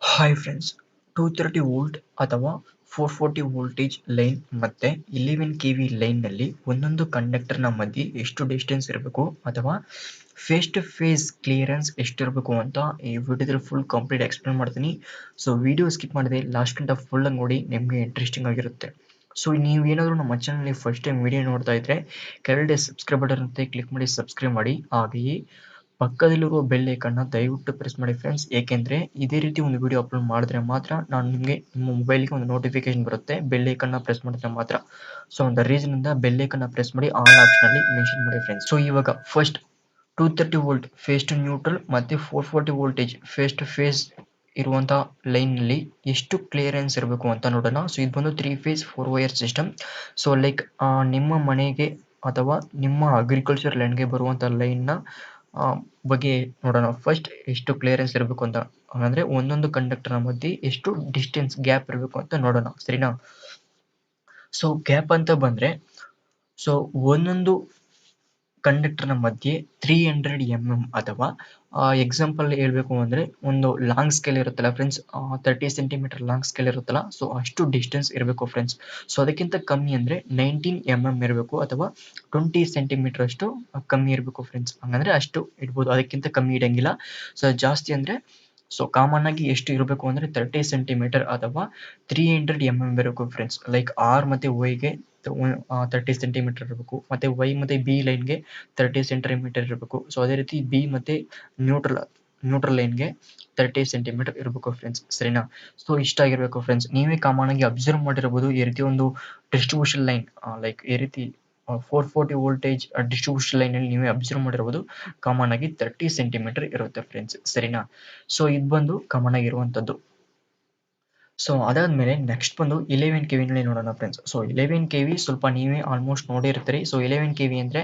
Hi friends, 230 volt ಅಥವಾ 440 voltage line ಮತ್ತೆ 11 KV ಲೈನ್ನಲ್ಲಿ ಒಂದೊಂದು ಕಂಡಕ್ಟರ್ನ ಮಧ್ಯೆ ಎಷ್ಟು ಡಿಸ್ಟೆನ್ಸ್ ಇರಬೇಕು ಅಥವಾ ಫೇಸ್ ಟು ಫೇಸ್ ಕ್ಲಿಯರೆನ್ಸ್ ಎಷ್ಟಿರಬೇಕು ಅಂತ ಈ ವಿಡಿಯೋದಲ್ಲಿ ಫುಲ್ ಕಂಪ್ಲೀಟ್ ಎಕ್ಸ್ಪ್ಲೇನ್ ಮಾಡ್ತೀನಿ. ಸೊ ವಿಡಿಯೋ ಸ್ಕಿಪ್ ಮಾಡಿದೆ ಲಾಸ್ಟ್ ಗಂಟ ಫುಲ್ ನೋಡಿ, ನಿಮಗೆ ಇಂಟ್ರೆಸ್ಟಿಂಗ್ ಆಗಿರುತ್ತೆ. ಸೊ ನೀವೇನಾದರೂ ನಮ್ಮ ಚಾನಲ್ನಲ್ಲಿ ಫಸ್ಟ್ ಟೈಮ್ ವಿಡಿಯೋ ನೋಡ್ತಾ ಇದ್ರೆ ಕೆಳಗಡೆ ಸಬ್ಸ್ಕ್ರೈಬ್ ಬಟನ್ ಇರುತ್ತೆ, ಕ್ಲಿಕ್ ಮಾಡಿ ಸಬ್ಸ್ಕ್ರೈಬ್ ಮಾಡಿ. ಹಾಗೆಯೇ ಪಕ್ಕದಲ್ಲಿರುವ ಬೆಲ್ ಐಕನ್ನ ದಯವಿಟ್ಟು ಪ್ರೆಸ್ ಮಾಡಿ ಫ್ರೆಂಡ್ಸ್, ಏಕೆಂದರೆ ಇದೇ ರೀತಿ ಒಂದು ವಿಡಿಯೋ ಅಪ್ಲೋಡ್ ಮಾಡಿದ್ರೆ ಮಾತ್ರ ನಾನು ನಿಮಗೆ ನಿಮ್ಮ ಮೊಬೈಲ್ಗೆ ಒಂದು ನೋಟಿಫಿಕೇಶನ್ ಬರುತ್ತೆ, ಬೆಲ್ ಐಕನ್ನ ಪ್ರೆಸ್ ಮಾಡಿದ್ರೆ ಮಾತ್ರ. ಸೊ ಒಂದು ರೀಸನ್ ಇಂದ ಬೆಲ್ ಐಕನ್ನ ಪ್ರೆಸ್ ಮಾಡಿ ಆಲ್ ಆಪ್ಷನಲ್ಲಿ ಮೆನ್ಷನ್ ಮಾಡಿ ಫ್ರೆಂಡ್ಸ್. ಸೊ ಇವಾಗ first 230 volt phase to neutral ಮತ್ತೆ 440 ವೋಲ್ಟೇಜ್ ಫೇಸ್ ಟು ಫೇಸ್ ಇರುವಂಥ ಲೈನ್ನಲ್ಲಿ ಎಷ್ಟು ಕ್ಲಿಯರೆನ್ಸ್ ಇರಬೇಕು ಅಂತ ನೋಡೋಣ. ಸೊ ಇದು ಬಂದು 3 phase 4 wire system. So like ನಿಮ್ಮ ಮನೆಗೆ ಅಥವಾ ನಿಮ್ಮ ಅಗ್ರಿಕಲ್ಚರ್ ಲ್ಯಾಂಡ್ಗೆ ಬರುವಂಥ ಲೈನ್ನ ಬಗ್ಗೆ ನೋಡೋಣ. ಫಸ್ಟ್ ಎಷ್ಟು ಕ್ಲಿಯರೆನ್ಸ್ ಇರಬೇಕು ಅಂತ, ಅಂದರೆ ಒಂದೊಂದು ಕಂಡಕ್ಟರ್ನ ಮಧ್ಯೆ ಎಷ್ಟು ಡಿಸ್ಟೆನ್ಸ್ ಗ್ಯಾಪ್ ಇರಬೇಕು ಅಂತ ನೋಡೋಣ, ಸರಿನಾ. ಸೊ ಗ್ಯಾಪ್ ಅಂತ ಬಂದರೆ, ಸೊ ಒಂದೊಂದು ಕಂಡಕ್ಟರ್ನ ಮಧ್ಯೆ 300 mm ಅಥವಾ ಎಕ್ಸಾಂಪಲ್ ಹೇಳಬೇಕು ಅಂದರೆ ಒಂದು ಲಾಂಗ್ ಸ್ಕೇಲ್ ಇರುತ್ತಲ್ಲ ಫ್ರೆಂಡ್ಸ್, 30 ಸೆಂಟಿಮೀಟರ್ ಲಾಂಗ್ ಸ್ಕೇಲ್ ಇರುತ್ತಲ್ಲ, ಸೊ ಅಷ್ಟು ಡಿಸ್ಟೆನ್ಸ್ ಇರಬೇಕು ಫ್ರೆಂಡ್ಸ್. ಸೊ ಅದಕ್ಕಿಂತ ಕಮ್ಮಿ ಅಂದರೆ 19 mm ಇರಬೇಕು ಅಥವಾ 20 ಸೆಂಟಿಮೀಟರ್ ಅಷ್ಟು ಕಮ್ಮಿ ಇರಬೇಕು ಫ್ರೆಂಡ್ಸ್. ಹಂಗಂದರೆ ಅಷ್ಟು ಇಡ್ಬೋದು, ಅದಕ್ಕಿಂತ ಕಮ್ಮಿ ಇಡಂಗಿಲ್ಲ. ಸೊ ಜಾಸ್ತಿ ಅಂದರೆ, ಸೊ ಕಾಮನ್ ಆಗಿ ಎಷ್ಟು ಇರಬೇಕು ಅಂದರೆ 30 ಸೆಂಟಿಮೀಟರ್ ಅಥವಾ 300 mm ಇರಬೇಕು ಫ್ರೆಂಡ್ಸ್. ಲೈಕ್ ಆರ್ ಮತ್ತು ವೈಗೆ 30 ಸೆಂಟಿಮೀಟರ್ ಇರಬೇಕು, ಮತ್ತು ವೈ ಮತ್ತು ಬಿ ಲೈನ್ಗೆ 30 ಸೆಂಟಿಮೀಟರ್ ಇರಬೇಕು. ಸೊ ಅದೇ ರೀತಿ ಬಿ ಮತ್ತು ನ್ಯೂಟ್ರಲ್ ಲೈನ್ಗೆ 30 ಸೆಂಟಿಮೀಟರ್ ಇರಬೇಕು ಫ್ರೆಂಡ್ಸ್, ಸರಿನಾ. ಸೊ ಇಷ್ಟಾಗಿರಬೇಕು ಫ್ರೆಂಡ್ಸ್. ನೀವೇ ಕಾಮನ್ ಆಗಿ ಅಬ್ಸರ್ವ್ ಮಾಡಿರ್ಬೋದು, ಈ ರೀತಿ ಒಂದು ಡಿಸ್ಟ್ರಿಬ್ಯೂಷನ್ ಲೈನ್, ಲೈಕ್ ಈ ರೀತಿ 440 ವೋಲ್ಟೇಜ್ ಡಿಸ್ಟ್ರಿಬ್ಯೂಷನ್ ಲೈನಲ್ಲಿ ನೀವೇ ಅಬ್ಸರ್ವ್ ಮಾಡಿರ್ಬೋದು, ಕಾಮನ್ ಆಗಿ 30 ಸೆಂಟಿಮೀಟರ್ ಇರುತ್ತೆ ಫ್ರೆಂಡ್ಸ್, ಸರಿನಾ. ಸೊ ಇದು ಬಂದು ಕಾಮನ್ ಆಗಿರುವಂಥದ್ದು. ಸೊ ಅದಾದಮೇಲೆ ನೆಕ್ಸ್ಟ್ ಬಂದು 11 ಕೆ ವಿನಲ್ಲಿ ನೋಡೋಣ ಫ್ರೆಂಡ್ಸ್. ಸೊ 11 ಕೆ ವಿ ಸ್ವಲ್ಪ ನೀವೇ ಆಲ್ಮೋಸ್ಟ್ ನೋಡಿರ್ತೀರಿ. ಸೊ 11 ಕೆ ವಿ ಅಂದರೆ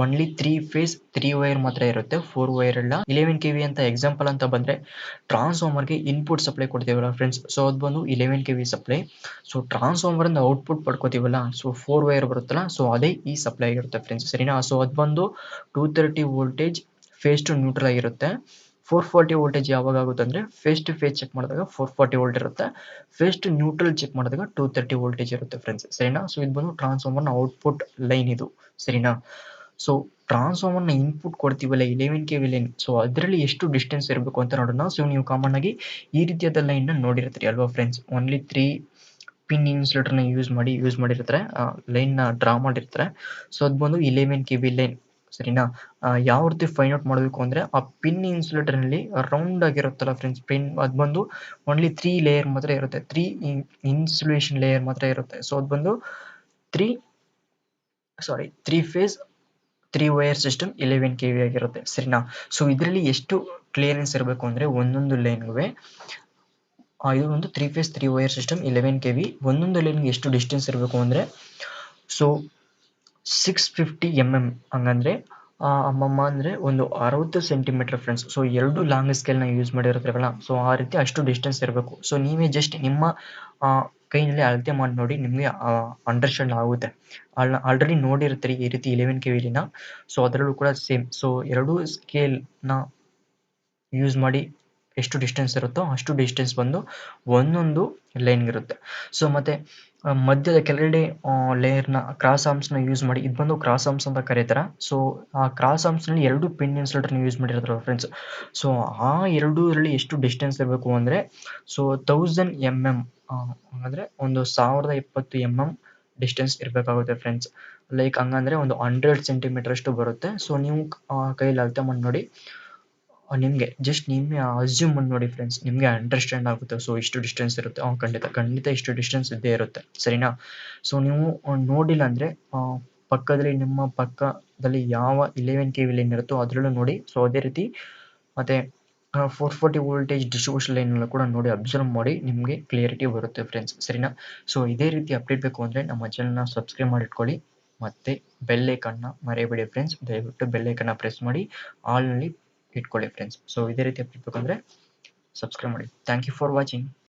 ಓನ್ಲಿ 3 ಫೇಸ್ 3 ವೈರ್ ಮಾತ್ರ ಇರುತ್ತೆ, 4 ವೈರ್ ಇಲ್ಲ. 11 ಕೆ ವಿ ಅಂತ ಎಕ್ಸಾಂಪಲ್ ಅಂತ ಬಂದರೆ ಟ್ರಾನ್ಸ್ಫಾರ್ಮರ್ಗೆ ಇನ್ಪುಟ್ ಸಪ್ಲೈ ಕೊಡ್ತೀವಲ್ಲ ಫ್ರೆಂಡ್ಸ್, ಸೊ ಅದು ಬಂದು 11 ಕೆ ವಿ ಸಪ್ಲೈ. ಸೊ ಟ್ರಾನ್ಸ್ಫಾರ್ಮರಿಂದ ಔಟ್ಪುಟ್ ಪಡ್ಕೋತೀವಲ್ಲ, ಸೊ 4 ವೈರ್ ಬರುತ್ತಲ್ಲ, ಸೊ ಅದೇ ಈ ಸಪ್ಲೈ ಆಗಿರುತ್ತೆ ಫ್ರೆಂಡ್ಸ್, ಸರಿನಾ. ಸೊ ಅದು ಬಂದು 230 ವೋಲ್ಟೇಜ್ ಫೇಸ್ ಟು ನ್ಯೂಟ್ರಲ್ ಆಗಿರುತ್ತೆ. 440 ವೋಲ್ಟೇಜ್ ಯಾವಾಗ ಆಗುತ್ತೆ ಅಂದರೆ ಫೇಸ್ ಟು ಫೇಸ್ ಚೆಕ್ ಮಾಡಿದಾಗ 440 ವೋಲ್ಟ್ ಇರುತ್ತೆ, ಫೇಸ್ ಟು ನ್ಯೂಟ್ರಲ್ ಚೆಕ್ ಮಾಡಿದಾಗ 230 ವೋಲ್ಟೇಜ್ ಇರುತ್ತೆ ಫ್ರೆಂಡ್ಸ್, ಸರಿನಾ. ಸೊ ಇದು ಬಂದು ಟ್ರಾನ್ಸ್ಫಾರ್ಮರ್ನ ಔಟ್ಪುಟ್ ಲೈನ್ ಇದು, ಸರಿನಾ. ಸೊ ಟ್ರಾನ್ಸ್ಫಾರ್ಮರ್ನ ಇನ್ಪುಟ್ ಕೊಡ್ತೀವಲ್ಲ 11 ಕೆ ವಿ ಲೈನ್, ಸೊ ಅದರಲ್ಲಿ ಎಷ್ಟು ಡಿಸ್ಟೆನ್ಸ್ ಇರಬೇಕು ಅಂತ ನೋಡೋಣ. ಸೊ ನೀವು ಕಾಮನ್ ಆಗಿ ಈ ರೀತಿಯಾದ ಲೈನ್ನ ನೋಡಿರ್ತೀರಿ ಅಲ್ವಾ ಫ್ರೆಂಡ್ಸ್, ಓನ್ಲಿ 3 ಪಿನ್ ಇನ್ಸುಲೇಟರ್ನ ಯೂಸ್ ಮಾಡಿರ್ತಾರೆ, ಲೈನ್ನ ಡ್ರಾ ಮಾಡಿರ್ತಾರೆ. ಸೊ ಅದು ಬಂದು 11 ಕೆ ವಿ ಲೈನ್, ಸರಿನಾ. ಯಾವ ರೀತಿ ಫೈಂಡ್ ಔಟ್ ಮಾಡಬೇಕು ಅಂದರೆ, ಆ ಪಿನ್ ಇನ್ಸುಲೇಟರ್ನಲ್ಲಿ ರೌಂಡ್ ಆಗಿರುತ್ತಲ್ಲ ಫ್ರೆಂಡ್ಸ್ ಪಿನ್, ಅದು ಬಂದು ಓನ್ಲಿ 3 ಲೇಯರ್ ಮಾತ್ರ ಇರುತ್ತೆ, 3 ಇನ್ಸುಲೇಷನ್ ಲೇಯರ್ ಮಾತ್ರ ಇರುತ್ತೆ. ಸೊ ಅದು ಬಂದು 3 phase 3 wire system 11 K V ಆಗಿರುತ್ತೆ, ಸರಿನಾ. ಸೊ ಇದರಲ್ಲಿ ಎಷ್ಟು ಕ್ಲಿಯರೆನ್ಸ್ ಇರಬೇಕು ಅಂದರೆ ಒಂದೊಂದು ಲೈನ್ಗೂ, ಇದು ಒಂದು 3 phase 3 wire system 11 K V, ಒಂದೊಂದು ಲೈನ್ಗೆ ಎಷ್ಟು ಡಿಸ್ಟೆನ್ಸ್ ಇರಬೇಕು ಅಂದರೆ, ಸೊ 650 mm, ಹಂಗಂದರೆ ಅಮ್ಮಮ್ಮ ಅಂದರೆ ಒಂದು 60 ಸೆಂಟಿಮೀಟರ್ ಫ್ರೆಂಡ್ಸ್. ಸೊ ಎರಡು ಲಾಂಗ್ ಸ್ಕೇಲ್ನ ಯೂಸ್ ಮಾಡಿರ್ತೀರಲ್ಲ, ಸೊ ಆ ರೀತಿ ಅಷ್ಟು ಡಿಸ್ಟೆನ್ಸ್ ಇರಬೇಕು. ಸೊ ನೀವೇ ಜಸ್ಟ್ ನಿಮ್ಮ ಕೈನಲ್ಲಿ ಅಳತೆ ಮಾಡಿ ನೋಡಿ, ನಿಮಗೆ ಅಂಡರ್ಸ್ಟ್ಯಾಂಡ್ ಆಗುತ್ತೆ. ಆಲ್ರೆಡಿ ನೋಡಿರ್ತೀರಿ ಈ ರೀತಿ 11 ಕೆ ವಿಲಿನ, ಸೊ ಅದರಲ್ಲೂ ಕೂಡ ಸೇಮ್. ಸೊ ಎರಡೂ ಸ್ಕೇಲ್ನ ಯೂಸ್ ಮಾಡಿ ಎಷ್ಟು ಡಿಸ್ಟೆನ್ಸ್ ಇರುತ್ತೋ ಅಷ್ಟು ಡಿಸ್ಟೆನ್ಸ್ ಬಂದು ಒಂದೊಂದು ಲೈನ್ಗಿರುತ್ತೆ. ಸೊ ಮತ್ತು ಮಧ್ಯದ ಕೆಳಗಡೆ ಲೇಯರ್ನ ಕ್ರಾಸ್ ಆರ್ಮ್ಸ್ನ ಯೂಸ್ ಮಾಡಿ, ಇದು ಬಂದು ಕ್ರಾಸ್ ಆರ್ಮ್ಸ್ ಅಂತ ಕರೀತಾರೆ. ಸೊ ಆ ಕ್ರಾಸ್ ಆರ್ಮ್ಸ್ನಲ್ಲಿ 2 ಪಿನ್ ಇನ್ಸುಲೇಟರ್ನ ಯೂಸ್ ಮಾಡಿರ್ತಾರೆ ಫ್ರೆಂಡ್ಸ್. ಸೊ ಆ ಎರಡೂರಲ್ಲಿ ಎಷ್ಟು ಡಿಸ್ಟೆನ್ಸ್ ಇರಬೇಕು ಅಂದರೆ, ಸೊ 1000 mm, ಅಂದರೆ ಒಂದು 1020 mm ಡಿಸ್ಟೆನ್ಸ್ ಇರಬೇಕಾಗುತ್ತೆ ಫ್ರೆಂಡ್ಸ್. ಲೈಕ್ ಹಂಗಂದರೆ ಒಂದು 100 ಸೆಂಟಿಮೀಟರ್ ಅಷ್ಟು ಬರುತ್ತೆ. ಸೊ ನೀವು ಕೈಯಲ್ಲಿ ಅಳತೆ ಮಾಡಿ ನೋಡಿ, ನಿಮಗೆ ಜಸ್ಟ್ ನೀವೇ ಅಸ್ಯೂಮ್ ಮಾಡಿ ನೋಡಿ ಫ್ರೆಂಡ್ಸ್, ನಿಮಗೆ ಅಂಡರ್ಸ್ಟ್ಯಾಂಡ್ ಆಗುತ್ತೆ. ಸೊ ಇಷ್ಟು ಡಿಸ್ಟೆನ್ಸ್ ಇರುತ್ತೆ, ಖಂಡಿತ ಇಷ್ಟು ಡಿಸ್ಟೆನ್ಸ್ ಇದ್ದೇ ಇರುತ್ತೆ, ಸರಿನಾ. ಸೊ ನೀವು ನೋಡಿಲ್ಲ ಅಂದರೆ ನಿಮ್ಮ ಪಕ್ಕದಲ್ಲಿ ಯಾವ 11 ಕೆ ವಿ ಲೈನ್ ಇರುತ್ತೋ ಅದರಲ್ಲೂ ನೋಡಿ. ಸೊ ಅದೇ ರೀತಿ ಮತ್ತು 440 ವೋಲ್ಟೇಜ್ ಡಿಸ್ಟ್ರಿಬ್ಯೂಷನ್ ಲೈನಲ್ಲೂ ಕೂಡ ನೋಡಿ, ಅಬ್ಸರ್ವ್ ಮಾಡಿ, ನಿಮಗೆ ಕ್ಲಿಯರಿಟಿ ಬರುತ್ತೆ ಫ್ರೆಂಡ್ಸ್, ಸರಿನಾ. ಸೊ ಇದೇ ರೀತಿ ಅಪ್ಡೇಟ್ ಬೇಕು ಅಂದರೆ ನಮ್ಮ ಚಾನಲ್ನ ಸಬ್ಸ್ಕ್ರೈಬ್ ಮಾಡಿಟ್ಕೊಳ್ಳಿ, ಮತ್ತು ಬೆಲ್ ಐಕನ್ನ ಮರೆಯಬೇಡಿ ಫ್ರೆಂಡ್ಸ್. ದಯವಿಟ್ಟು ಬೆಲ್ ಐಕನ್ನ ಪ್ರೆಸ್ ಮಾಡಿ ಆಲ್ನಲ್ಲಿ ಇಟ್ಕೊಳ್ಳಿ ಫ್ರೆಂಡ್ಸ್. ಸೊ ಇದೇ ರೀತಿ ಅಪ್ಡೇಟ್ ಬೇಕಂದರೆ ಸಬ್ಸ್ಕ್ರೈಬ್ ಮಾಡಿ. Thank you for watching.